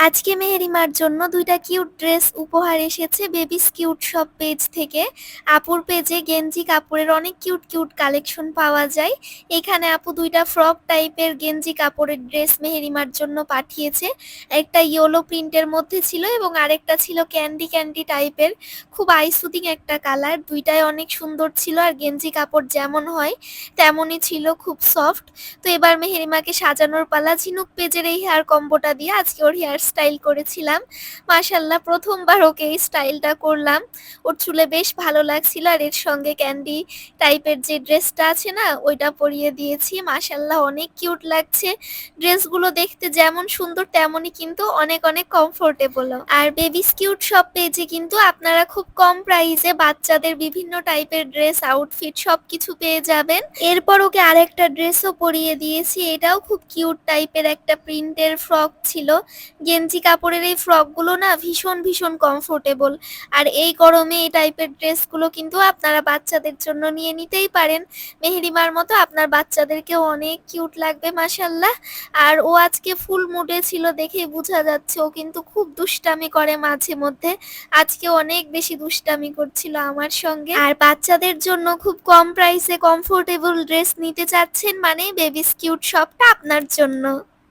আজকে মেহেরিমার জন্য ২ টা কিউট ড্রেস উপহার এসেছে বেবিস কিউট শপ পেজ থেকে। আপুর পেজে গেঞ্জি কাপড়ের অনেক কিউট, কিউট কালেকশন পাওয়া যায়। এখানে আপু ২ টা ফ্রক টাইপের গেঞ্জি কাপড়ের ড্রেস মেহেরিমার জন্য পাঠিয়েছে। একটা ইয়েলো প্রিন্টের মধ্যে ছিল এবং আরেকটা ছিল ক্যান্ডি, ক্যান্ডি টাইপের। খুব আই সুদিং একটা কালার। ২ টাই অনেক সুন্দর ছিল আর গেঞ্জি কাপড় যেমন হয় তেমনই ছিল, খুব সফট। তো এবার মেহেরিমাকে সাজানোর পালা। ঝিনুক পেজের এই হেয়ার কম্বোটা দিয়ে আজকে ওর হেয়ার স্টাইল করেছিলাম। মাশাআল্লাহ প্রথমবার ওকে এই স্টাইলটা করলাম। ওর চুলে বেশ ভালো লাগছিল আর এর সঙ্গে ক্যান্ডি টাইপের যে ড্রেসটা আছে না ওইটা পরিয়ে দিয়েছি। মাশাআল্লাহ অনেক কিউট লাগছে। ড্রেসগুলো দেখতে যেমন সুন্দর তেমনই কিন্তু অনেক অনেক কমফোর্টেবলও। আর বেবিস কিউট শপ পেজে কিন্তু আপনারা খুব কম প্রাইসে বাচ্চাদের বিভিন্ন টাইপের ড্রেস, আউটফিট সবকিছু পেয়ে যাবেন। এরপর ওকে আরেকটা ড্রেসও পরিয়ে দিয়েছি। এটাও খুব কিউট টাইপের একটা প্রিন্টের ফ্রক ছিল। গেঞ্জি কাপড়ের এই ফ্রকগুলো না ভীষণ ভীষণ কমফোর্টেবল। আর এই গরমে এই টাইপের ড্রেসগুলো কিন্তু আপনারা বাচ্চাদের জন্য নিয়ে নিতেই পারেন। মেহেরিমার মতো আপনার বাচ্চাদেরকেও অনেক কিউট লাগবে মাশাআল্লাহ। আর ও আজকে ফুল মুডে ছিল দেখেই বোঝা যাচ্ছে। ও কিন্তু খুব দুষ্টামি করে মাঝে মধ্যে। আজকে অনেক বেশি দুষ্টামি করছিল আমার সঙ্গে। আর বাচ্চাদের জন্য খুব কম প্রাইসে কমফোর্টেবল ড্রেস নিতে চাচ্ছেন মানে বেবিস কিউট শপটা আপনার জন্য।